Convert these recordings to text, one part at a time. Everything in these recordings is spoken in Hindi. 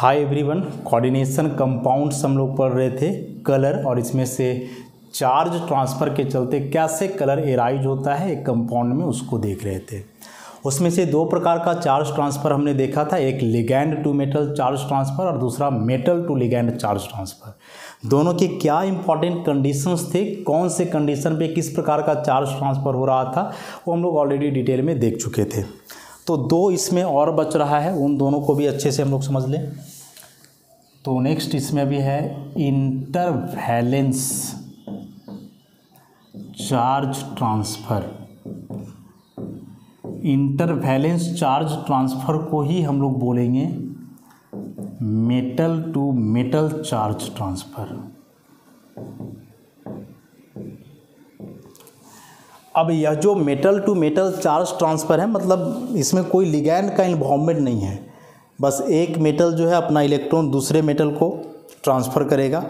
हाय एवरीवन, कोऑर्डिनेशन कंपाउंड्स हम लोग पढ़ रहे थे कलर, और इसमें से चार्ज ट्रांसफ़र के चलते कैसे कलर एराइज होता है एक कंपाउंड में, उसको देख रहे थे। उसमें से दो प्रकार का चार्ज ट्रांसफ़र हमने देखा था, एक ligand to metal charge transfer और दूसरा metal to ligand charge transfer. दोनों के क्या इंपॉर्टेंट कंडीशंस थे, कौन से कंडीशन पे किस प्रकार का चार्ज ट्रांसफ़र हो रहा था, वो हम लोग ऑलरेडी डिटेल में देख चुके थे। तो दो इसमें और बच रहा है, उन दोनों को भी अच्छे से हम लोग समझ लें। तो नेक्स्ट इसमें भी है intervalence charge transfer. Intervalence charge transfer को ही हम लोग बोलेंगे metal to metal charge transfer. अब यह जो metal to metal charge transfer है, मतलब इसमें कोई लिगैंड का इन्वॉल्वमेंट नहीं है, बस एक मेटल जो है अपना इलेक्ट्रॉन दूसरे मेटल को ट्रांसफ़र करेगा।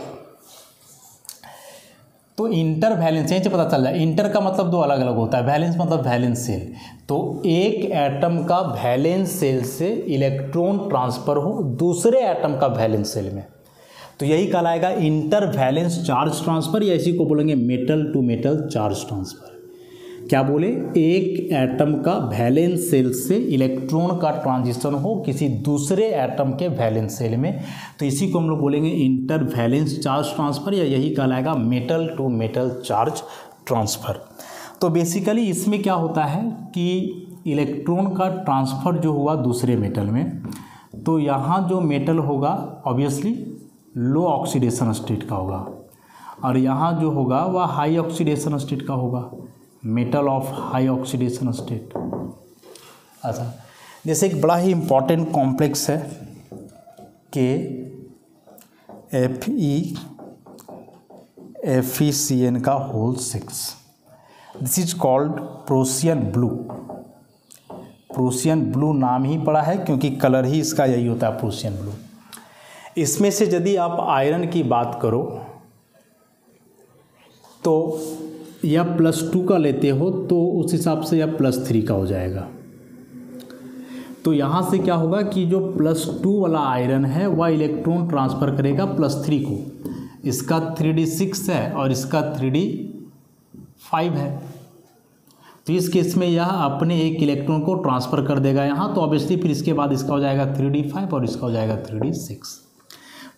तो इंटरवैलेंस यहीं से पता चल जाए, इंटर का मतलब दो अलग अलग होता है, वैलेंस मतलब वैलेंस सेल। तो एक एटम का वैलेंस सेल से इलेक्ट्रॉन ट्रांसफ़र हो दूसरे एटम का वैलेंस सेल में, तो यही कहलाएगा इंटरवैलेंस चार्ज ट्रांसफ़र, या इसी को बोलेंगे metal to metal charge transfer. क्या बोले, एक एटम का वैलेंस सेल से इलेक्ट्रॉन का ट्रांजिशन हो किसी दूसरे एटम के वैलेंस सेल में, तो इसी को हम लोग बोलेंगे इंटरवैलेंस चार्ज ट्रांसफ़र, या यही कहलाएगा metal to metal charge transfer. तो बेसिकली इसमें क्या होता है कि इलेक्ट्रॉन का ट्रांसफ़र जो हुआ दूसरे मेटल में, तो यहाँ जो मेटल होगा ऑब्वियसली लो ऑक्सीडेशन स्टेट का होगा, और यहाँ जो होगा वह हाई ऑक्सीडेशन स्टेट का होगा, metal of high oxidation state. अच्छा, जैसे एक बड़ा ही इम्पॉर्टेंट कॉम्प्लेक्स है के FeCN का whole 6, this is called Prussian blue. Prussian blue नाम ही पड़ा है क्योंकि कलर ही इसका यही होता है, प्रोशियन ब्लू। इसमें से यदि आप आयरन की बात करो तो या +2 का लेते हो तो उस हिसाब से या +3 का हो जाएगा। तो यहाँ से क्या होगा कि जो +2 वाला आयरन है वह इलेक्ट्रॉन ट्रांसफ़र करेगा +3 को, इसका 3d6 है और इसका 3d5 है, तो इस केस में यह अपने एक इलेक्ट्रॉन को ट्रांसफ़र कर देगा यहाँ, तो ऑब्वियसली फिर इसके बाद इसका हो जाएगा 3d5 और इसका हो जाएगा 3d6।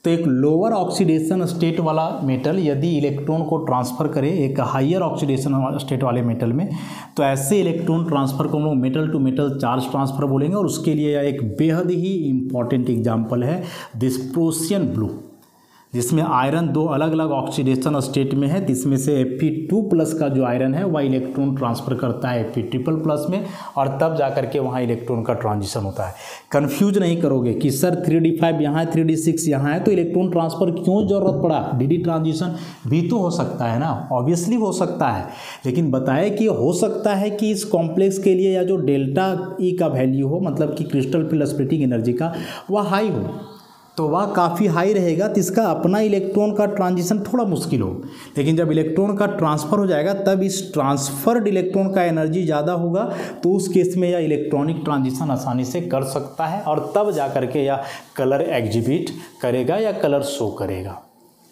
तो एक लोअर ऑक्सीडेशन स्टेट वाला मेटल यदि इलेक्ट्रॉन को ट्रांसफ़र करे एक हाइयर ऑक्सीडेशन स्टेट वाले मेटल में, तो ऐसे इलेक्ट्रॉन ट्रांसफ़र को हम लोग metal to metal charge transfer बोलेंगे। और उसके लिए यह एक बेहद ही इम्पॉर्टेंट एग्जाम्पल है दिस प्रोशियन ब्लू, जिसमें आयरन दो अलग अलग ऑक्सीडेशन स्टेट में है। इसमें से Fe2+ का जो आयरन है वह इलेक्ट्रॉन ट्रांसफ़र करता है Fe++ में, और तब जा कर के वहाँ इलेक्ट्रॉन का ट्रांजिशन होता है। कंफ्यूज नहीं करोगे कि सर 3d5 यहाँ है 3d6 यहाँ है, तो इलेक्ट्रॉन ट्रांसफ़र क्यों ज़रूरत पड़ा, डी ट्रांजिशन भी तो हो सकता है ना, ऑब्वियसली हो सकता है, लेकिन बताए कि हो सकता है कि इस कॉम्प्लेक्स के लिए या जो ΔE का वैल्यू हो, मतलब कि क्रिस्टल फिल्ड स्प्लिटिंग एनर्जी का, वह हाई हो, तो वह काफ़ी हाई रहेगा, तो इसका अपना इलेक्ट्रॉन का ट्रांजिशन थोड़ा मुश्किल हो। लेकिन जब इलेक्ट्रॉन का ट्रांसफ़र हो जाएगा तब इस ट्रांसफर्ड इलेक्ट्रॉन का एनर्जी ज़्यादा होगा, तो उस केस में यह इलेक्ट्रॉनिक ट्रांजिशन आसानी से कर सकता है, और तब जा कर के यह कलर एग्जिबिट करेगा या कलर शो करेगा।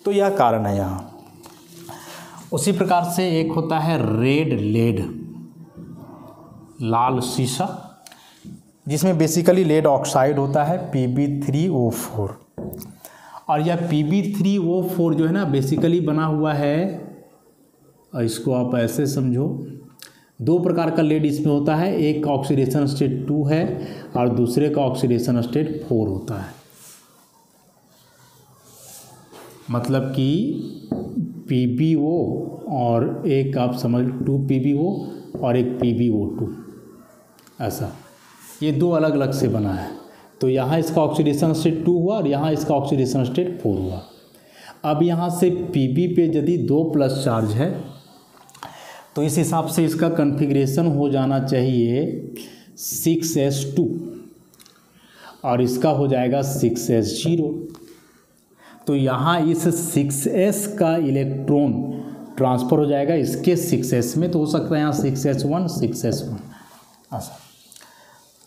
तो यह कारण है यहाँ। उसी प्रकार से एक होता है रेड लेड, लाल शीशा, जिसमें बेसिकली लेड ऑक्साइड होता है Pb3O4, और यह Pb3O4 जो है ना बेसिकली बना हुआ है, और इसको आप ऐसे समझो, दो प्रकार का लेड इसमें होता है, एक का ऑक्सीडेशन स्टेट 2 है और दूसरे का ऑक्सीडेशन स्टेट 4 होता है। मतलब कि PbO और एक आप समझ 2 PbO और एक PbO2, ऐसा ये दो अलग अलग से बना है। तो यहाँ इसका ऑक्सीडेशन स्टेट 2 हुआ और यहाँ इसका ऑक्सीडेशन स्टेट 4 हुआ। अब यहाँ से Pb पे यदि 2+ चार्ज है तो इस हिसाब से इसका कन्फिग्रेशन हो जाना चाहिए 6s2 और इसका हो जाएगा 6s0। तो यहाँ इस 6s का इलेक्ट्रॉन ट्रांसफ़र हो जाएगा इसके 6s में, तो हो सकता है यहाँ 6s1 6s1 ऐसा।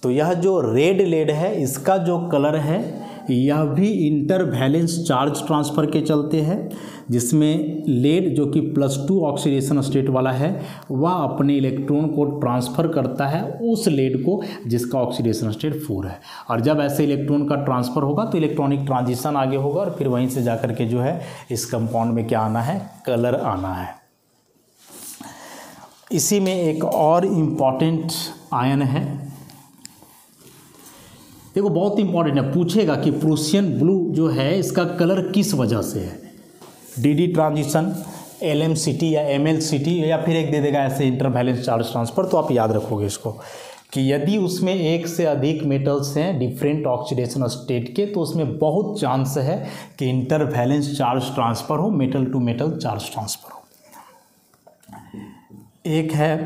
तो यह जो रेड लेड है इसका जो कलर है यह भी इंटरवैलेंस चार्ज ट्रांसफ़र के चलते हैं, जिसमें लेड जो कि +2 ऑक्सीडेशन स्टेट वाला है वह अपने इलेक्ट्रॉन को ट्रांसफ़र करता है उस लेड को जिसका ऑक्सीडेशन स्टेट 4 है। और जब ऐसे इलेक्ट्रॉन का ट्रांसफ़र होगा तो इलेक्ट्रॉनिक ट्रांजिशन आगे होगा और फिर वहीं से जाकर के जो है इस कंपाउंड में क्या आना है, कलर आना है। इसी में एक और इम्पॉर्टेंट आयन है, देखो बहुत इंपॉर्टेंट है, पूछेगा कि प्रूसियन ब्लू जो है इसका कलर किस वजह से है, डी ट्रांजिशन, LMCT या MLCT, या फिर एक दे देगा ऐसे इंटरवैलेंस चार्ज ट्रांसफ़र। तो आप याद रखोगे इसको कि यदि उसमें एक से अधिक मेटल्स हैं डिफरेंट ऑक्सीडेशन स्टेट के तो उसमें बहुत चांस है कि इंटरवैलेंस चार्ज ट्रांसफ़र हो, metal to metal charge transfer हो। एक है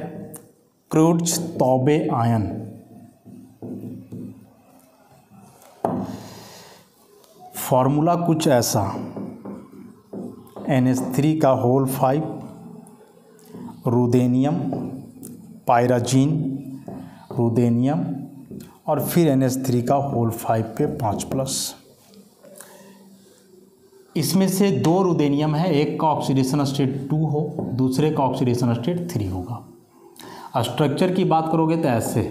क्रुट्ज़-तौबे आयन, फॉर्मूला कुछ ऐसा, NH3 रुदेनियम, पायराजीन, रुदेनियम और फिर NH3 पे 5+। इसमें से 2 रुदेनियम है, एक का ऑक्सीडेशन स्टेट 2 हो, दूसरे का ऑक्सीडेशन स्टेट 3 होगा। स्ट्रक्चर की बात करोगे तो ऐसे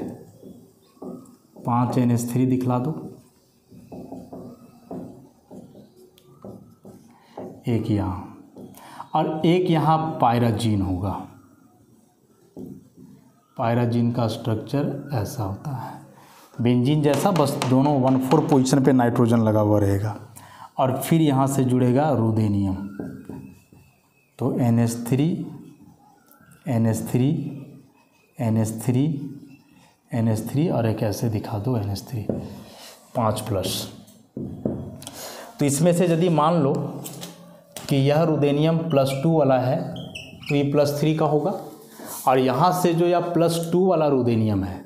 5 NH3 दिखला दो, एक यहाँ और एक यहाँ पायराजीन होगा। पायराजीन का स्ट्रक्चर ऐसा होता है, बेंजीन जैसा, बस दोनों 1,4 पोजीशन पे नाइट्रोजन लगा हुआ रहेगा। और फिर यहाँ से जुड़ेगा रुदेनियम, तो NH3 NH3 NH3 NH3 और एक ऐसे दिखा दो NH3 5+। तो इसमें से यदि मान लो कि यह रुदेनियम +2 वाला है तो ये +3 का होगा, और यहाँ से जो यह +2 वाला रुदेनियम है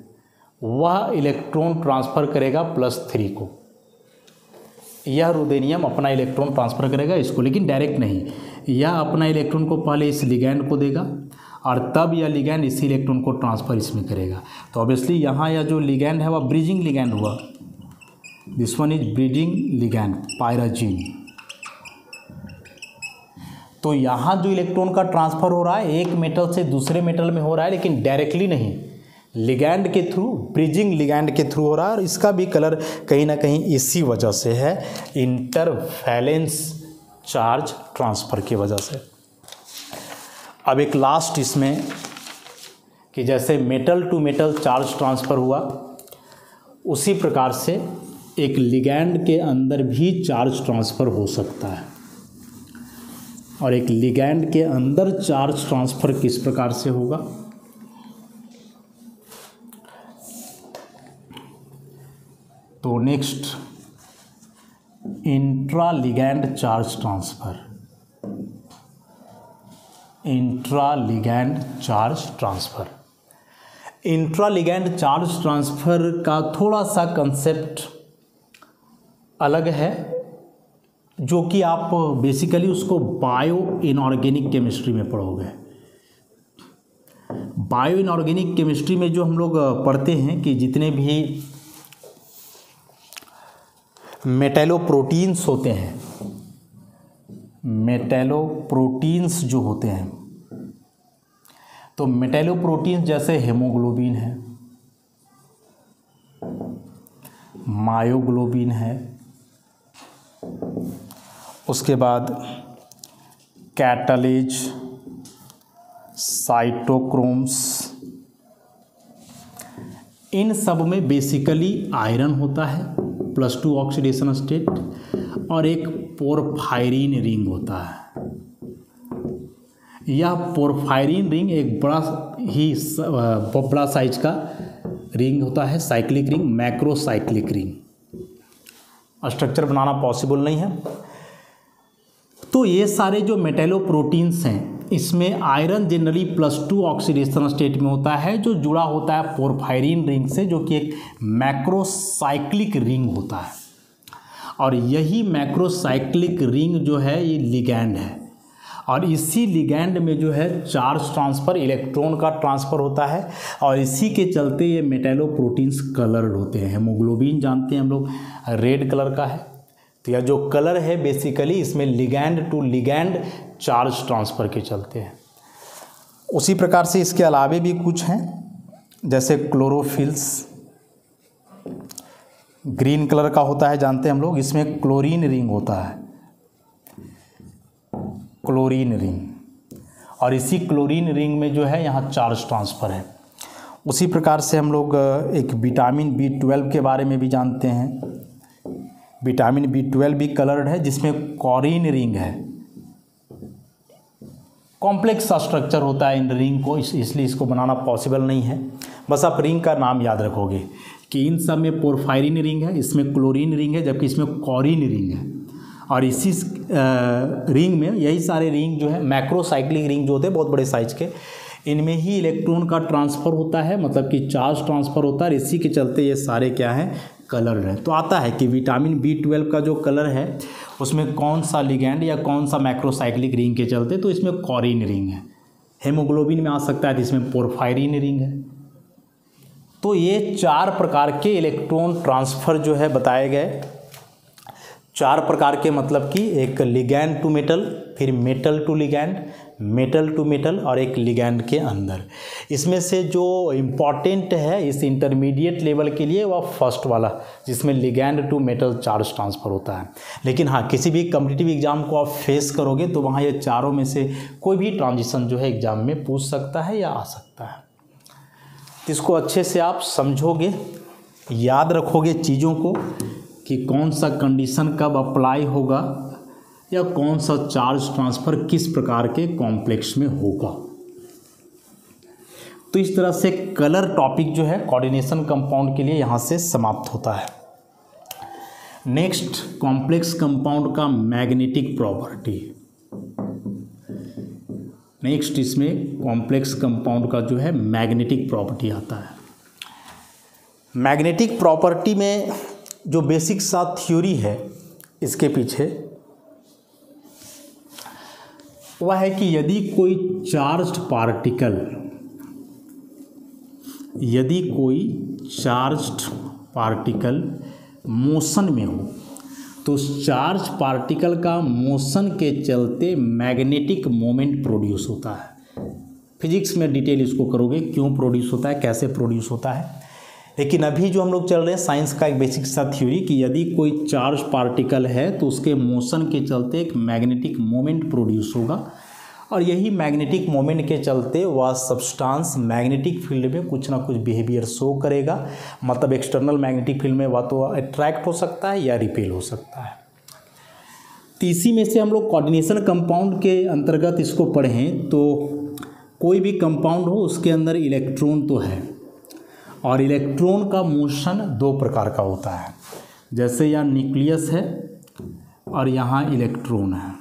वह इलेक्ट्रॉन ट्रांसफ़र करेगा +3 को। यह रुदेनियम अपना इलेक्ट्रॉन ट्रांसफ़र करेगा इसको, लेकिन डायरेक्ट नहीं, यह अपना इलेक्ट्रॉन को पहले इस लिगैंड को देगा और तब यह लिगैंड इसी इलेक्ट्रॉन को ट्रांसफ़र इसमें करेगा। तो ऑब्वियसली यहाँ यह जो लिगैंड है वह ब्रिजिंग लिगैंड हुआ, this one is bridging ligand पायराजीन। तो यहाँ जो इलेक्ट्रॉन का ट्रांसफ़र हो रहा है एक मेटल से दूसरे मेटल में हो रहा है, लेकिन डायरेक्टली नहीं, लिगैंड के थ्रू, ब्रिजिंग लिगैंड के थ्रू हो रहा है। और इसका भी कलर कहीं ना कहीं इसी वजह से है, इंटरवैलेंस चार्ज ट्रांसफ़र की वजह से। अब एक लास्ट इसमें कि जैसे metal to metal charge transfer हुआ उसी प्रकार से एक लिगैंड के अंदर भी चार्ज ट्रांसफ़र हो सकता है। और एक लिगैंड के अंदर चार्ज ट्रांसफ़र किस प्रकार से होगा, तो next intra ligand charge transfer, intra ligand charge transfer. Intra ligand charge transfer का थोड़ा सा कंसेप्ट अलग है, जो कि आप बेसिकली उसको बायो इनऑर्गेनिक केमिस्ट्री में पढ़ोगे। बायो इनऑर्गेनिक केमिस्ट्री में जो हम लोग पढ़ते हैं कि जितने भी मेटैलोप्रोटीन्स होते हैं, मेटैलोप्रोटीन्स जो होते हैं, तो मेटैलोप्रोटीन्स जैसे हेमोग्लोबिन है, मायोग्लोबिन है, उसके बाद कैटालेज, साइटोक्रोम्स, इन सब में बेसिकली आयरन होता है +2 ऑक्सीडेशन स्टेट और एक पोरफायरिन रिंग होता है। यह पोरफायरिन रिंग एक बड़ा साइज का रिंग होता है, cyclic ring, macrocyclic ring. Structure बनाना पॉसिबल नहीं है। तो ये सारे जो मेटैलोप्रोटीन्स हैं इसमें आयरन जनरली +2 ऑक्सीडेशन स्टेट में होता है, जो जुड़ा होता है पोरफायरिन रिंग से, जो कि एक मैक्रोसाइक्लिक रिंग होता है। और यही मैक्रोसाइक्लिक रिंग जो है ये लिगैंड है, और इसी लिगैंड में जो है चार्ज ट्रांसफ़र, इलेक्ट्रॉन का ट्रांसफ़र होता है, और इसी के चलते ये मेटैलोप्रोटीन्स कलर्ड होते हैं। हेमोग्लोबिन जानते हैं हम लोग रेड कलर का है, तो यह जो कलर है बेसिकली इसमें ligand to ligand charge transfer के चलते हैं। उसी प्रकार से इसके अलावे भी कुछ हैं, जैसे क्लोरोफिल्स ग्रीन कलर का होता है, जानते हैं हम लोग, इसमें क्लोरीन रिंग होता है, क्लोरीन रिंग, और इसी क्लोरीन रिंग में जो है यहाँ चार्ज ट्रांसफ़र है। उसी प्रकार से हम लोग एक विटामिन B12 के बारे में भी जानते हैं। विटामिन B12 भी कलर्ड है, जिसमें क्लोरीन रिंग है। कॉम्प्लेक्स सा स्ट्रक्चर होता है इन रिंग को, इसलिए इसको बनाना पॉसिबल नहीं है। बस आप रिंग का नाम याद रखोगे कि इन सब में पोरफायरिन रिंग है, इसमें क्लोरीन रिंग है, जबकि इसमें क्लोरीन रिंग है। और इसी रिंग में यही सारे रिंग जो है मैक्रोसाइक्लिक रिंग जो होते हैं बहुत बड़े साइज के, इनमें ही इलेक्ट्रॉन का ट्रांसफ़र होता है, मतलब कि चार्ज ट्रांसफ़र होता है। इसी के चलते ये सारे क्या हैं, कलर है। तो आता है कि विटामिन B12 का जो कलर है उसमें कौन सा लिगैंड या कौन सा मैक्रोसाइक्लिक रिंग के चलते, तो इसमें क्लोरीन रिंग है। हेमोग्लोबिन में आ सकता है तो इसमें पोरफायरिन रिंग है। तो ये 4 प्रकार के इलेक्ट्रॉन ट्रांसफ़र जो है बताए गए। 4 प्रकार के मतलब कि एक लिगैंड टू मेटल, फिर metal to ligand, metal to metal, और एक लिगैंड के अंदर। इसमें से जो इम्पॉर्टेंट है इस इंटरमीडिएट लेवल के लिए वह फर्स्ट वाला, जिसमें ligand to metal charge transfer होता है। लेकिन हाँ, किसी भी कॉम्पिटिटिव एग्जाम को आप फेस करोगे तो वहाँ ये चारों में से कोई भी ट्रांजिशन जो है एग्ज़ाम में पूछ सकता है या आ सकता है। इसको अच्छे से आप समझोगे, याद रखोगे चीज़ों को कि कौन सा कंडीशन कब अप्लाई होगा या कौन सा चार्ज ट्रांसफ़र किस प्रकार के कॉम्प्लेक्स में होगा। तो इस तरह से कलर टॉपिक जो है कोऑर्डिनेशन कंपाउंड के लिए यहाँ से समाप्त होता है। नेक्स्ट, कॉम्प्लेक्स कंपाउंड का मैग्नेटिक प्रॉपर्टी। नेक्स्ट इसमें कॉम्प्लेक्स कंपाउंड का जो है मैग्नेटिक प्रॉपर्टी आता है। मैग्नेटिक प्रॉपर्टी में जो बेसिक सा थ्योरी है इसके पीछे वह है कि यदि कोई चार्ज्ड पार्टिकल मोशन में हो तो उस चार्ज पार्टिकल का मोशन के चलते मैग्नेटिक मोमेंट प्रोड्यूस होता है। फिजिक्स में डिटेल इसको करोगे क्यों प्रोड्यूस होता है, कैसे प्रोड्यूस होता है। लेकिन अभी जो हम लोग चल रहे हैं साइंस का एक बेसिक सा थ्योरी कि यदि कोई चार्ज पार्टिकल है तो उसके मोशन के चलते एक मैग्नेटिक मोमेंट प्रोड्यूस होगा, और यही मैग्नेटिक मोमेंट के चलते वह सब्सटेंस मैग्नेटिक फील्ड में कुछ ना कुछ बिहेवियर शो करेगा। मतलब एक्सटर्नल मैग्नेटिक फील्ड में वह तो अट्रैक्ट हो सकता है या रिपेल हो सकता है। तो इसी में से हम लोग कोऑर्डिनेशन कंपाउंड के अंतर्गत इसको पढ़ें तो कोई भी कंपाउंड हो उसके अंदर इलेक्ट्रॉन तो है, और इलेक्ट्रॉन का मोशन 2 प्रकार का होता है। जैसे यहाँ न्यूक्लियस है और यहाँ इलेक्ट्रॉन है।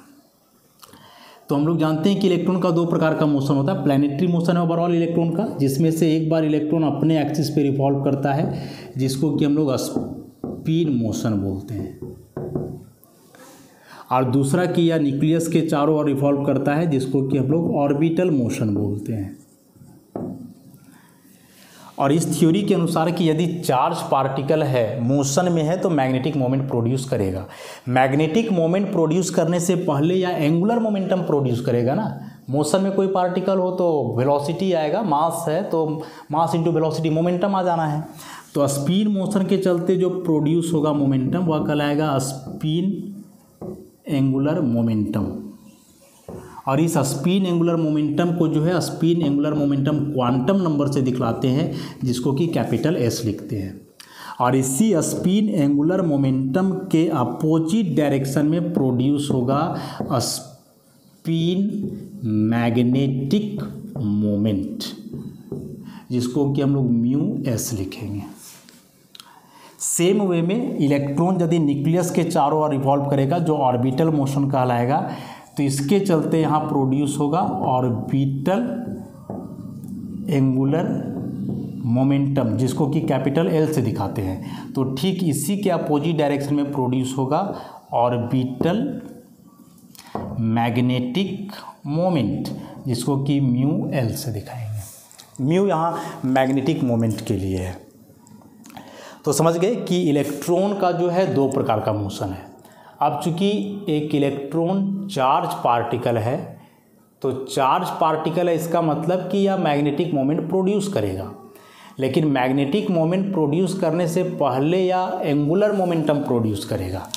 तो हम लोग जानते हैं कि इलेक्ट्रॉन का 2 प्रकार का मोशन होता है। प्लैनेटरी मोशन है ओवरऑल इलेक्ट्रॉन का, जिसमें से एक बार इलेक्ट्रॉन अपने एक्सिस पे रिवॉल्व करता है, जिसको कि हम लोग स्पिन मोशन बोलते हैं, और दूसरा कि यह न्यूक्लियस के चारों ओर रिवॉल्व करता है, जिसको कि हम लोग ऑर्बिटल मोशन बोलते हैं। और इस थ्योरी के अनुसार कि यदि चार्ज पार्टिकल है मोशन में है तो मैग्नेटिक मोमेंट प्रोड्यूस करेगा। मैग्नेटिक मोमेंट प्रोड्यूस करने से पहले या एंगुलर मोमेंटम प्रोड्यूस करेगा ना। मोशन में कोई पार्टिकल हो तो वेलोसिटी आएगा, मास है तो मास इंटू वेलोसिटी मोमेंटम आ जाना है। तो स्पिन मोशन के चलते जो प्रोड्यूस होगा मोमेंटम वह कहलाएगा स्पिन एंगुलर मोमेंटम। और इस स्पिन एंगुलर मोमेंटम को जो है spin angular momentum quantum number से दिखलाते हैं, जिसको कि कैपिटल S लिखते हैं। और इसी स्पिन एंगुलर मोमेंटम के अपोजिट डायरेक्शन में प्रोड्यूस होगा स्पिन मैग्नेटिक मोमेंट, जिसको कि हम लोग μS लिखेंगे। सेम वे में इलेक्ट्रॉन यदि न्यूक्लियस के चारों ओर रिवॉल्व करेगा जो ऑर्बिटल मोशन कहलाएगा, तो इसके चलते यहाँ प्रोड्यूस होगा ऑर्बिटल एंगुलर मोमेंटम, जिसको कि कैपिटल L से दिखाते हैं। तो ठीक इसी के अपोजिट डायरेक्शन में प्रोड्यूस होगा ऑर्बिटल मैग्नेटिक मोमेंट, जिसको कि μL से दिखाएंगे। म्यू यहाँ मैग्नेटिक मोमेंट के लिए है। तो समझ गए कि इलेक्ट्रॉन का जो है 2 प्रकार का मोशन है, अब चूंकि एक इलेक्ट्रॉन चार्ज पार्टिकल है, तो चार्ज पार्टिकल है, इसका मतलब कि यह मैग्नेटिक मोमेंट प्रोड्यूस करेगा, लेकिन मैग्नेटिक मोमेंट प्रोड्यूस करने से पहले यह एंगुलर मोमेंटम प्रोड्यूस करेगा।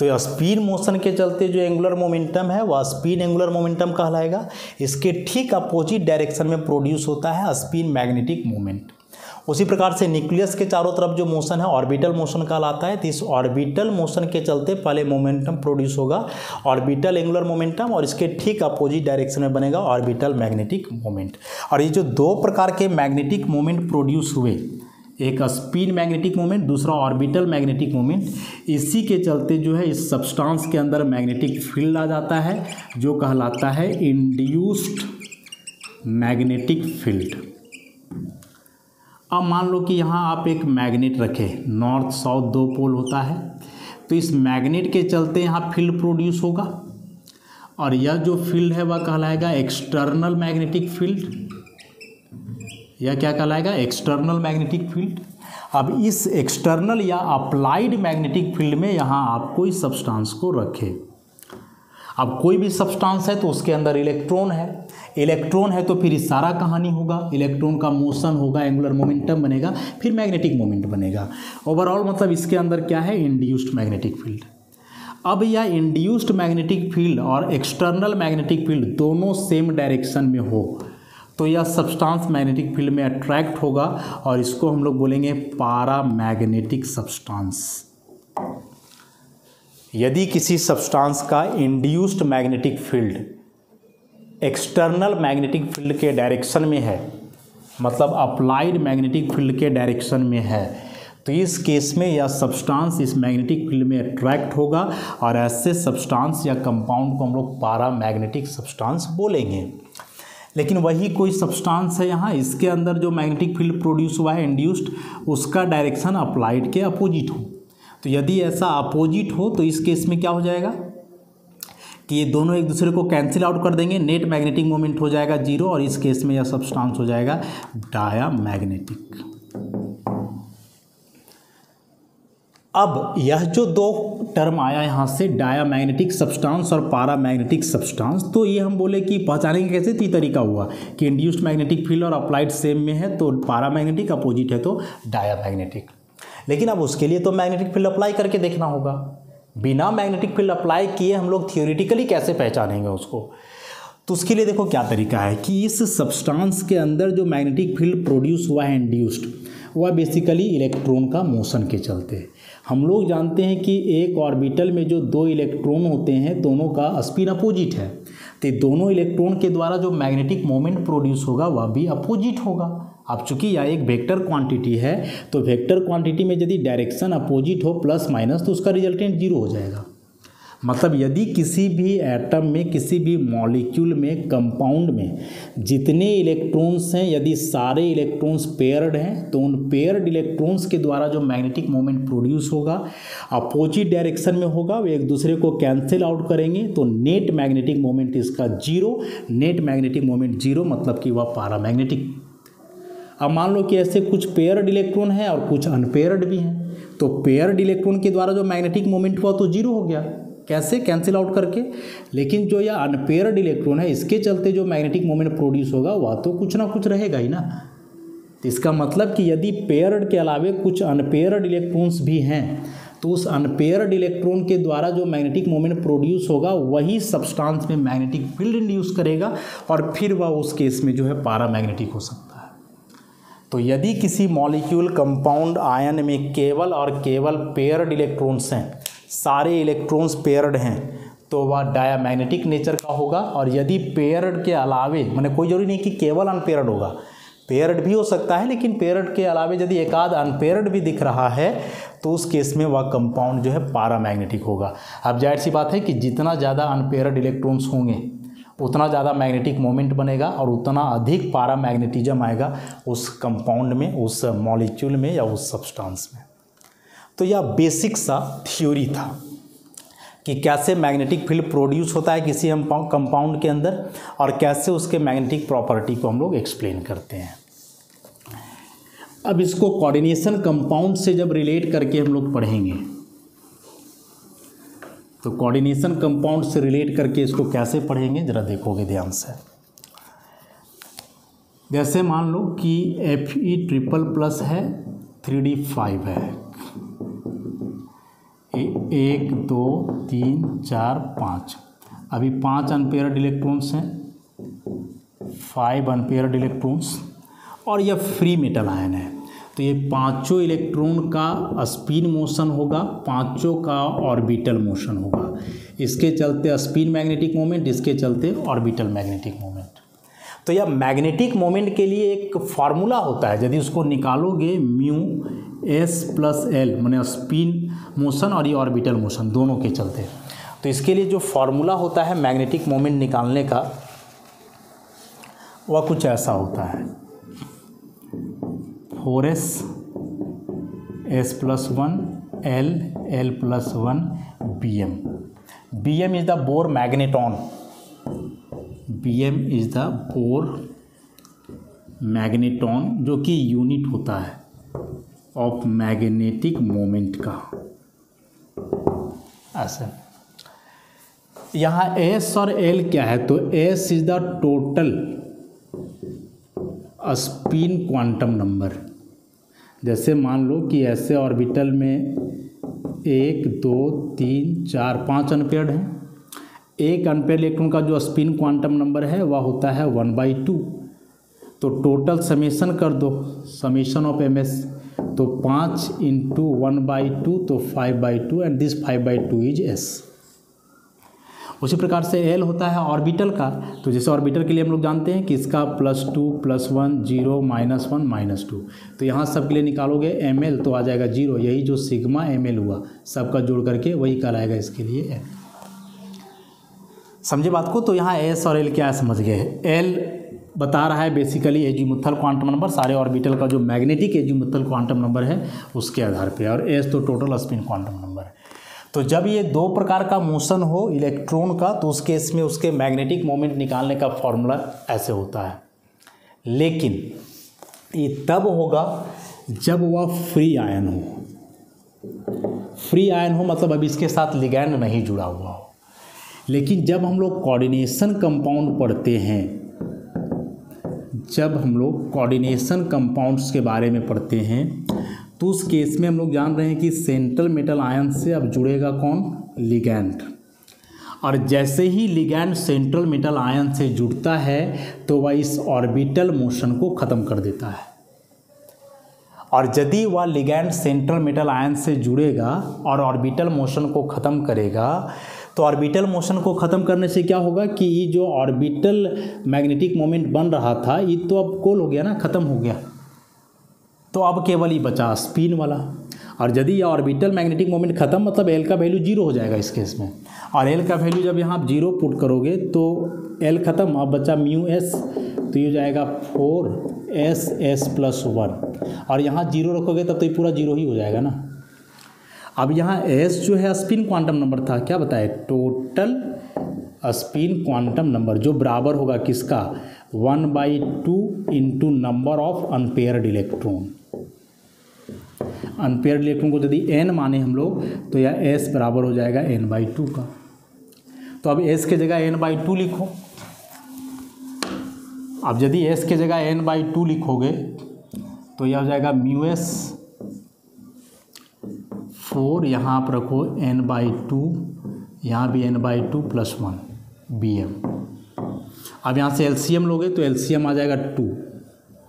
तो स्पिन मोशन के चलते जो एंगुलर मोमेंटम है वह स्पिन एंगुलर मोमेंटम कहलाएगा। इसके ठीक अपोजिट डायरेक्शन में प्रोड्यूस होता है स्पिन मैग्नेटिक मोमेंट। उसी प्रकार से न्यूक्लियस के चारों तरफ जो मोशन है ऑर्बिटल मोशन कहलाता है। तो इस ऑर्बिटल मोशन के चलते पहले मोमेंटम प्रोड्यूस होगा ऑर्बिटल एंगुलर मोमेंटम, और इसके ठीक अपोजिट डायरेक्शन में बनेगा ऑर्बिटल मैग्नेटिक मोमेंट। और ये जो दो प्रकार के मैग्नेटिक मोमेंट प्रोड्यूस हुए, एक स्पिन मैग्नेटिक मोमेंट, दूसरा ऑर्बिटल मैग्नेटिक मोमेंट, इसी के चलते जो है इस सब्सटेंस के अंदर मैग्नेटिक फील्ड आ जाता है जो कहलाता है इंड्यूस्ड मैग्नेटिक फील्ड। अब मान लो कि यहाँ आप एक मैग्नेट रखें, नॉर्थ साउथ दो पोल होता है, तो इस मैग्नेट के चलते यहाँ फील्ड प्रोड्यूस होगा, और यह जो फील्ड है वह कहलाएगा एक्सटर्नल मैग्नेटिक फील्ड। यह क्या कहलाएगा? External magnetic field. अब इस एक्सटर्नल या अप्लाइड मैग्नेटिक फील्ड में यहाँ आप कोई सब्सटेंस को रखें। अब कोई भी सब्सटेंस है तो उसके अंदर इलेक्ट्रॉन है, इलेक्ट्रॉन है तो फिर सारा कहानी होगा, इलेक्ट्रॉन का मोशन होगा, एंगुलर मोमेंटम बनेगा, फिर मैग्नेटिक मोमेंट बनेगा। ओवरऑल मतलब इसके अंदर क्या है? Induced magnetic field. अब यह इंड्यूस्ड मैग्नेटिक फील्ड और एक्सटर्नल मैग्नेटिक फील्ड दोनों सेम डायरेक्शन में हो तो यह सब्सटेंस मैग्नेटिक फील्ड में अट्रैक्ट होगा, और इसको हम लोग बोलेंगे पारामैग्नेटिक सब्सटेंस। यदि किसी सब्सटेंस का induced magnetic field external magnetic field के डायरेक्शन में है, मतलब अप्लाइड मैग्नेटिक फील्ड के डायरेक्शन में है, तो इस केस में यह सब्सटेंस इस मैग्नेटिक फील्ड में अट्रैक्ट होगा, और ऐसे सब्सटेंस या कंपाउंड को हम लोग पारामैग्नेटिक सब्सटेंस बोलेंगे। लेकिन वही कोई सब्सटेंस है यहाँ, इसके अंदर जो मैग्नेटिक फील्ड प्रोड्यूस हुआ है इंड्यूस्ड, उसका डायरेक्शन अप्लाइड के अपोजिट हो। तो यदि ऐसा अपोजिट हो तो इस केस में क्या हो जाएगा कि ये दोनों एक दूसरे को कैंसिल आउट कर देंगे, नेट मैग्नेटिक मोमेंट हो जाएगा जीरो, और इस केस में यह सब्सटेंस हो जाएगा डायामैग्नेटिक। अब यह जो दो टर्म आया यहाँ से, डायामैग्नेटिक सब्सटेंस और पारामैग्नेटिक सब्सटेंस, तो ये हम बोले कि पहचानेंगे कैसे? तो ये तरीका हुआ कि इंड्यूस्ड मैग्नेटिक फील्ड और अप्लाइड सेम में है तो पारामैग्नेटिक, अपोजिट है तो डायामैग्नेटिक। लेकिन अब उसके लिए तो मैग्नेटिक फील्ड अप्लाई करके देखना होगा। बिना मैग्नेटिक फील्ड अप्लाई किए हम लोग थियोरेटिकली कैसे पहचानेंगे उसको? तो उसके लिए देखो क्या तरीका है कि इस सब्सटेंस के अंदर जो मैग्नेटिक फील्ड प्रोड्यूस हुआ है इंड्यूस्ड, वह बेसिकली इलेक्ट्रॉन का मोशन के चलते। हम लोग जानते हैं कि एक ऑर्बिटल में जो दो इलेक्ट्रॉन होते हैं दोनों का स्पिन अपोजिट है, तो दोनों इलेक्ट्रॉन के द्वारा जो मैग्नेटिक मोमेंट प्रोड्यूस होगा वह भी अपोजिट होगा। अब चूंकि यह एक वेक्टर क्वांटिटी है तो वेक्टर क्वांटिटी में यदि डायरेक्शन अपोजिट हो प्लस माइनस तो उसका रिजल्टेंट जीरो हो जाएगा। मतलब यदि किसी भी एटम में, किसी भी मॉलिक्यूल में, कंपाउंड में जितने इलेक्ट्रॉन्स हैं, यदि सारे इलेक्ट्रॉन्स पेयर्ड हैं तो उन पेयर्ड इलेक्ट्रॉन्स के द्वारा जो मैग्नेटिक मोमेंट प्रोड्यूस होगा अपोजिट डायरेक्शन में होगा, वे एक दूसरे को कैंसिल आउट करेंगे तो नेट मैग्नेटिक मोमेंट इसका zero. Net magnetic moment zero मतलब कि वह पारामैग्नेटिक। अब मान लो कि ऐसे कुछ पेयर्ड इलेक्ट्रॉन हैं और कुछ अनपेयर्ड भी हैं, तो पेयर्ड इलेक्ट्रॉन के द्वारा जो मैग्नेटिक मोमेंट हुआ तो जीरो हो गया, कैसे? कैंसिल आउट करके। लेकिन जो यह अनपेयर्ड इलेक्ट्रॉन है इसके चलते जो मैग्नेटिक मोमेंट प्रोड्यूस होगा वह तो कुछ ना कुछ रहेगा ही ना। तो इसका मतलब कि यदि पेयर्ड के अलावे कुछ अनपेयर्ड इलेक्ट्रॉन्स भी हैं तो उस अनपेयर्ड इलेक्ट्रॉन के द्वारा जो मैग्नेटिक मोमेंट प्रोड्यूस होगा वही सब्सटेंस में मैग्नेटिक फील्ड इंड्यूस करेगा, और फिर वह उस केस में जो है पारामैग्नेटिक हो सकता है। तो यदि किसी मॉलिक्यूल, कंपाउंड, आयन में केवल और केवल पेयर्ड इलेक्ट्रॉन्स हैं, सारे इलेक्ट्रॉन्स पेयर्ड हैं, तो वह डायामैग्नेटिक नेचर का होगा। और यदि पेयर्ड के अलावे, माने कोई जरूरी नहीं कि केवल अनपेयर्ड होगा, पेयर्ड भी हो सकता है, लेकिन पेयर्ड के अलावे यदि एक आध अनपेयर्ड भी दिख रहा है तो उस केस में वह कंपाउंड जो है पारामैग्नेटिक होगा। अब जाहिर सी बात है कि जितना ज़्यादा अनपेयर्ड इलेक्ट्रॉन्स होंगे उतना ज़्यादा मैग्नेटिक मोमेंट बनेगा और उतना अधिक पारामैग्नेटिज्म आएगा उस कंपाउंड में, उस मॉलिक्यूल में या उस सब्सटेंस में। तो यह बेसिक सा थ्योरी था कि कैसे मैग्नेटिक फील्ड प्रोड्यूस होता है किसी हम कंपाउंड के अंदर और कैसे उसके मैग्नेटिक प्रॉपर्टी को हम लोग एक्सप्लेन करते हैं। अब इसको कोऑर्डिनेशन कंपाउंड से जब रिलेट करके हम लोग पढ़ेंगे तो कोऑर्डिनेशन कंपाउंड से रिलेट करके इसको कैसे पढ़ेंगे ज़रा देखोगे ध्यान से। जैसे मान लो कि Fe++ है, 3D5 है, 1 2 3 4 5, अभी 5 अनपेयर्ड इलेक्ट्रॉन्स हैं, 5 अनपेयर्ड इलेक्ट्रॉन्स, और यह फ्री मेटल आयन है। तो ये पांचों इलेक्ट्रॉन का स्पिन मोशन होगा, पांचों का ऑर्बिटल मोशन होगा। इसके चलते स्पिन मैग्नेटिक मोमेंट, इसके चलते ऑर्बिटल मैग्नेटिक मोमेंट। तो यह मैग्नेटिक मोमेंट के लिए एक फार्मूला होता है, यदि उसको निकालोगे μs+l, माने स्पिन मोशन और ये ऑर्बिटल मोशन दोनों के चलते। तो इसके लिए जो फार्मूला होता है मैग्नेटिक मोमेंट निकालने का, वह कुछ ऐसा होता है, 4s s+1 l+1 bm। bm is the Bohr magneton, bm is the Bohr magneton, जो कि यूनिट होता है ऑफ मैग्नेटिक मोमेंट का। ऐसा यहाँ s और l क्या है, तो s is the total spin quantum number. जैसे मान लो कि ऐसे ऑर्बिटल में 1 2 3 4 5 अनपेयर्ड हैं, एक अनपेयर्ड इलेक्ट्रॉन का जो स्पिन क्वांटम नंबर है वह होता है 1/2। तो टोटल समेशन कर दो, समेशन ऑफ ms, तो 5 × 1/2 तो 5/2, एंड दिस 5/2 इज s। उसी प्रकार से l होता है ऑर्बिटल का। तो जैसे ऑर्बिटल के लिए हम लोग जानते हैं कि इसका +2 +1 0 -1 -2, तो यहाँ सब के लिए निकालोगे ml तो आ जाएगा 0। यही जो सिग्मा ml हुआ सबका जोड़ करके वही कहलाएगा इसके लिए l। समझे बात को। तो यहाँ s और l क्या है समझ गए। l बता रहा है बेसिकली एजीमुथल क्वांटम नंबर, सारे ऑर्बिटल का जो मैग्नेटिक एजीमुथल क्वांटम नंबर है उसके आधार पे, और s तो टोटल स्पिन क्वांटम नंबर है। तो जब ये दो प्रकार का मोशन हो इलेक्ट्रॉन का, तो उस केस में उसके मैग्नेटिक मोमेंट निकालने का फॉर्मूला ऐसे होता है। लेकिन ये तब होगा जब वह फ्री आयन हो। फ्री आयन हो मतलब अब इसके साथ लिगैंड नहीं जुड़ा हुआ हो। लेकिन जब हम लोग कोऑर्डिनेशन कंपाउंड पढ़ते हैं, जब हम लोग कोऑर्डिनेशन कंपाउंड्स के बारे में पढ़ते हैं, तो उस केस में हम लोग जान रहे हैं कि सेंट्रल मेटल आयन से अब जुड़ेगा कौन, लिगैंड। और जैसे ही लिगैंड सेंट्रल मेटल आयन से जुड़ता है तो वह इस ऑर्बिटल मोशन को ख़त्म कर देता है। और यदि वह लिगैंड सेंट्रल मेटल आयन से जुड़ेगा और ऑर्बिटल मोशन को ख़त्म करेगा, तो ऑर्बिटल मोशन को ख़त्म करने से क्या होगा कि ये जो ऑर्बिटल मैग्नेटिक मोमेंट बन रहा था ये तो अब कोल हो गया ना, ख़त्म हो गया। तो अब केवल ही बचा स्पिन वाला। और यदि यह ऑर्बिटल मैग्नेटिक मोमेंट खत्म मतलब एल का वैल्यू 0 हो जाएगा इस केस में। और एल का वैल्यू जब यहाँ आप 0 पुट करोगे तो एल खत्म, अब बचा μs, तो ये हो जाएगा 4s+1। और यहाँ 0 रखोगे तब तो ये पूरा 0 ही हो जाएगा ना। अब यहाँ s जो है स्पिन क्वांटम नंबर था, क्या बताए, टोटल स्पिन क्वांटम नंबर, जो बराबर होगा किसका, 1/2 into number of unpaired electron. Unpaired electron को यदि n माने हम लोग तो यह s बराबर हो जाएगा n/2 का। तो अब s के जगह n/2 लिखो। अब यदि s के जगह n/2 लिखोगे तो यह हो जाएगा μs 4, यहाँ आप रखो n/2, यहाँ भी n/2 + 1 bm। अब यहाँ से एलसीएम लोगे तो एलसीएम आ जाएगा 2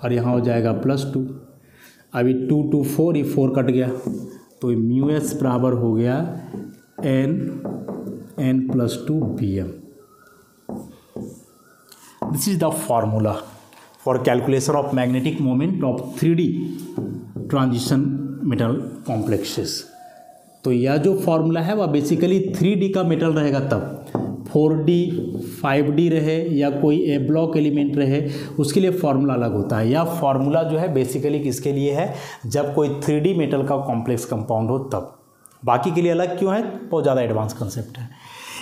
और यहाँ हो जाएगा +2। अभी 2 2 4, ये 4 कट गया तो μs बराबर हो गया n+2 bm। This is the formula for calculation of magnetic moment of 3D transition metal complexes. तो यह जो फार्मूला है वह बेसिकली 3D का मेटल रहेगा तब, 4D 5D रहे या कोई ए ब्लॉक एलिमेंट रहे उसके लिए फार्मूला अलग होता है। यह फार्मूला जो है बेसिकली किसके लिए है, जब कोई 3D मेटल का कॉम्प्लेक्स कंपाउंड हो तब। बाकी के लिए अलग क्यों है, बहुत ज़्यादा एडवांस कंसेप्ट है।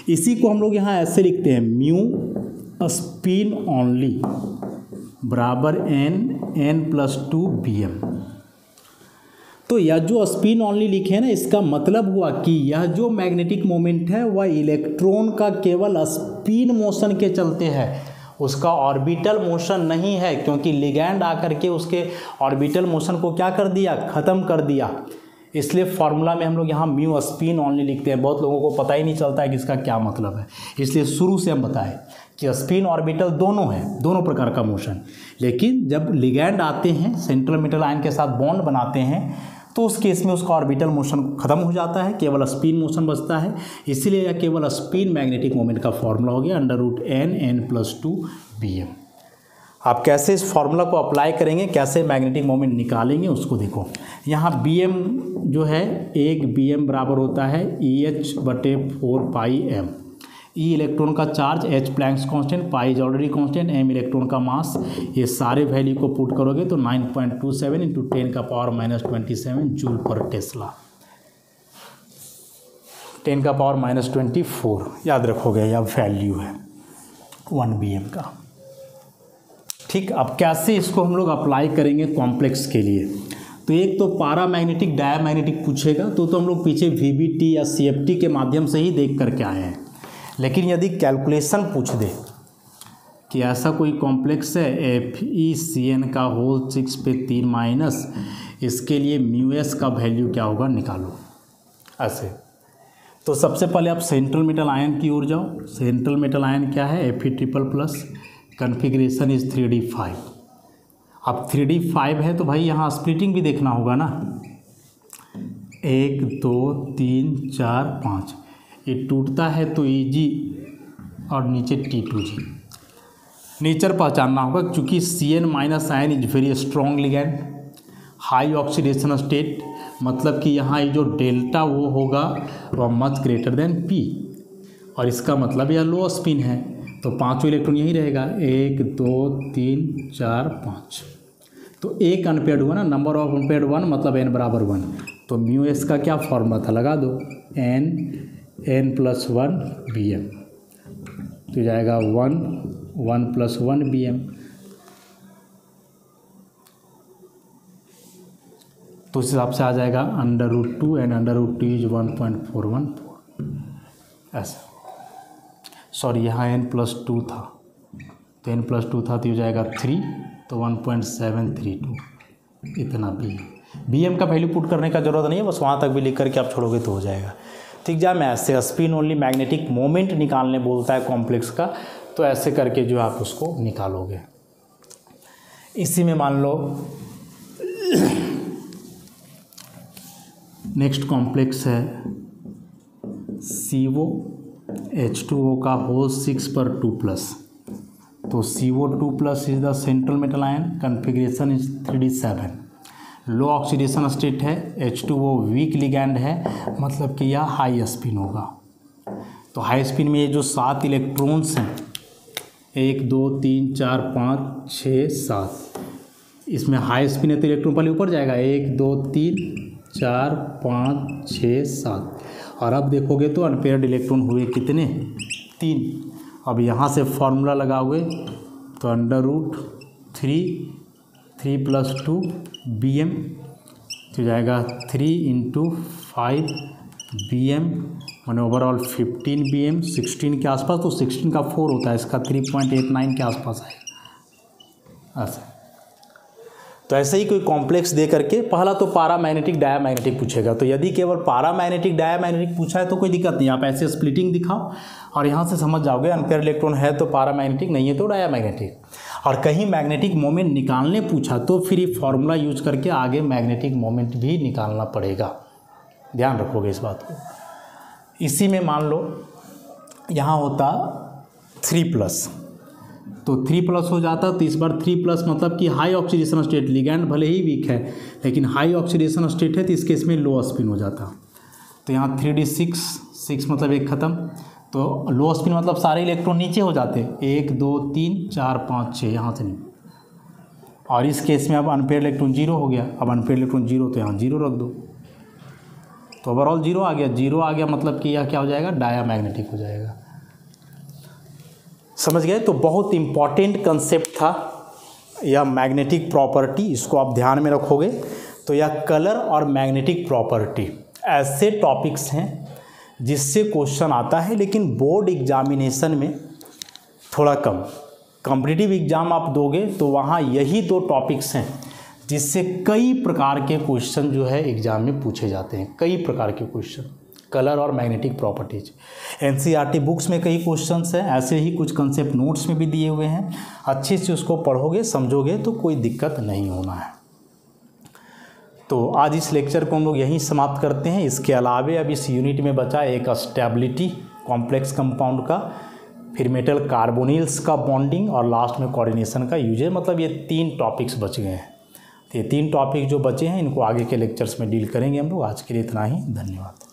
इसी को हम लोग यहाँ ऐसे लिखते हैं, म्यू स्पिन ओनली बराबर n+2 bm। तो यह जो स्पिन ओनली लिखे हैं ना, इसका मतलब हुआ कि यह जो मैग्नेटिक मोमेंट है वह इलेक्ट्रॉन का केवल स्पिन मोशन के चलते है, उसका ऑर्बिटल मोशन नहीं है, क्योंकि लिगैंड आकर के उसके ऑर्बिटल मोशन को क्या कर दिया, ख़त्म कर दिया। इसलिए फार्मूला में हम लोग यहाँ म्यू स्पिन ओनली लिखते हैं। बहुत लोगों को पता ही नहीं चलता है कि इसका क्या मतलब है, इसलिए शुरू से हम बताएं कि स्पिन ऑर्बिटल दोनों है, दोनों प्रकार का मोशन। लेकिन जब लिगैंड आते हैं, सेंट्रल मेटल आयन के साथ बॉन्ड बनाते हैं, तो उस केस में उसका ऑर्बिटल मोशन खत्म हो जाता है, केवल स्पिन मोशन बचता है। इसीलिए यह केवल स्पिन मैग्नेटिक मोमेंट का फॉर्मूला हो गया √n+2 Bm। आप कैसे इस फॉर्मूला को अप्लाई करेंगे, कैसे मैग्नेटिक मोमेंट निकालेंगे उसको देखो। यहाँ Bm जो है, एक Bm बराबर होता है EH/4πm। E इलेक्ट्रॉन का charge, H Planck's constant, pi is already constant, M electron का मास। ये सारे वैल्यू को पुट करोगे तो 9.27 × 10⁻⁻27 जूल पर टेस्ला, 10⁻⁻24 याद रखोगे, यह वैल्यू है 1 Bm का। ठीक, अब कैसे इसको हम लोग अप्लाई करेंगे कॉम्प्लेक्स के लिए। तो एक तो पैरामैग्नेटिक डायमैग्नेटिक पूछेगा तो हम लोग पीछे VBT या CFT के माध्यम से ही देख करके आए हैं। लेकिन यदि कैलकुलेशन पूछ दे कि ऐसा कोई कॉम्प्लेक्स है FeCN का होल 6 पे 3 माइनस, इसके लिए μs का वैल्यू क्या होगा निकालो ऐसे। तो सबसे पहले आप सेंट्रल मेटल आयन की ओर जाओ। सेंट्रल मेटल आयन क्या है, Fe++, कन्फिग्रेशन इज 3d5। अब 3d5 है तो भाई यहाँ स्प्लिटिंग भी देखना होगा ना, 1 2 3 4 5, ये टूटता है तो Eg और नीचे T2G। नेचर पहचानना होगा, क्योंकि Cn- ion is very strong ligand, high oxidation state, मतलब कि यहाँ ये जो डेल्टा वो होगा वह मच ग्रेटर देन P, और इसका मतलब यह लो स्पिन है, तो पाँचों इलेक्ट्रॉन यही रहेगा, 1 2 3 4 5। तो एक अनपेयर्ड हुआ ना, नंबर ऑफ अनपेयर्ड 1 मतलब n बराबर 1। तो μs का क्या फॉर्मूला था, लगा दो, n+1 Bm, तो जाएगा 1 Bm। तो उस हिसाब से आ जाएगा √2 एंड √2 इज 1.414 ऐसा। सॉरी, यहाँ n+2 था, तो n+2 था तो ये जाएगा 3, तो 1.732 इतना Bm का वैल्यू पुट करने का ज़रूरत नहीं है, बस वहाँ तक भी लिख करके आप छोड़ोगे तो हो जाएगा। ठीक, जब मैं ऐसे स्पिन ओनली मैग्नेटिक मोमेंट निकालने बोलता है कॉम्प्लेक्स का, तो ऐसे करके जो आप उसको निकालोगे। इसी में मान लो नेक्स्ट कॉम्प्लेक्स है CO H2O का होल 6 पर 2+, तो CO2+ is the central metal ion, configuration is 3d7, low oxidation state है, H2O वीक लिगैंड है, मतलब कि यह हाई स्पिन होगा। तो हाई स्पिन में ये जो 7 इलेक्ट्रॉन्स हैं, 1 2 3 4 5 6 7, इसमें हाई स्पिन है तो इलेक्ट्रॉन पहले ऊपर जाएगा, 1 2 3 4 5 6 7, और अब देखोगे तो अनपेयर्ड इलेक्ट्रॉन हुए कितने, 3। अब यहाँ से फॉर्मूला लगाओगे तो √3 + 2 Bm, तो जाएगा 3 × 5 Bm, मैंने ओवरऑल 15 Bm, 16 के आसपास, तो 16 का 4 होता है, इसका 3.89 के आसपास आएगा ऐसे। तो ऐसे ही कोई कॉम्प्लेक्स दे करके, पहला तो पैरामैग्नेटिक डायमैग्नेटिक पूछेगा, तो यदि केवल पैरामैग्नेटिक डायमैग्नेटिक पूछा है तो कोई दिक्कत नहीं, आप ऐसे स्प्लिटिंग दिखाओ और यहाँ से समझ जाओगे अनपेयर इलेक्ट्रॉन है तो पैरामैग्नेटिक, नहीं है तो डायमैग्नेटिक। और कहीं मैग्नेटिक मोमेंट निकालने पूछा तो फिर ये फॉर्मूला यूज करके आगे मैग्नेटिक मोमेंट भी निकालना पड़ेगा, ध्यान रखोगे इस बात को। इसी में मान लो यहाँ होता 3+, तो 3+ हो जाता, तो इस बार 3+ मतलब कि हाई ऑक्सीडेशन स्टेट, लिगैंड भले ही वीक है लेकिन हाई ऑक्सीडेशन स्टेट है, तो इस केस में लो स्पिन हो जाता। तो यहाँ 3d6, 6 मतलब एक ख़त्म, तो लो स्पिन मतलब सारे इलेक्ट्रॉन नीचे हो जाते, 1 2 3 4 5 6, यहाँ से नहीं। और इस केस में अब अनपेयर इलेक्ट्रॉन 0 हो गया, अब अनपेयर इलेक्ट्रॉन 0 तो यहाँ 0 रख दो, तो ओवरऑल 0 आ गया। 0 आ गया मतलब कि यह क्या हो जाएगा, डायमैग्नेटिक हो जाएगा। समझ गए? तो बहुत इम्पॉर्टेंट कंसेप्ट था यह मैग्नेटिक प्रॉपर्टी, इसको आप ध्यान में रखोगे तो यह कलर और मैग्नेटिक प्रॉपर्टी ऐसे टॉपिक्स हैं जिससे क्वेश्चन आता है, लेकिन बोर्ड एग्जामिनेशन में थोड़ा कम। कॉम्पिटिटिव एग्ज़ाम आप दोगे तो वहाँ यही 2 टॉपिक्स हैं जिससे कई प्रकार के क्वेश्चन जो है एग्ज़ाम में पूछे जाते हैं, कई प्रकार के क्वेश्चन, कलर और मैग्नेटिक प्रॉपर्टीज। एनसीईआरटी बुक्स में कई क्वेश्चंस हैं, ऐसे ही कुछ कंसेप्ट नोट्स में भी दिए हुए हैं। अच्छे से उसको पढ़ोगे समझोगे तो कोई दिक्कत नहीं होना है। तो आज इस लेक्चर को हम लोग यहीं समाप्त करते हैं। इसके अलावे अब इस यूनिट में बचा एक स्टेबिलिटी कॉम्प्लेक्स कंपाउंड का, फिर मेटल कार्बोनिल्स का बॉन्डिंग और लास्ट में कोऑर्डिनेशन का यूजेज। मतलब ये 3 टॉपिक्स बच गए हैं। तो ये 3 टॉपिक जो बचे हैं इनको आगे के लेक्चर्स में डील करेंगे हम लोग। आज के लिए इतना ही, धन्यवाद।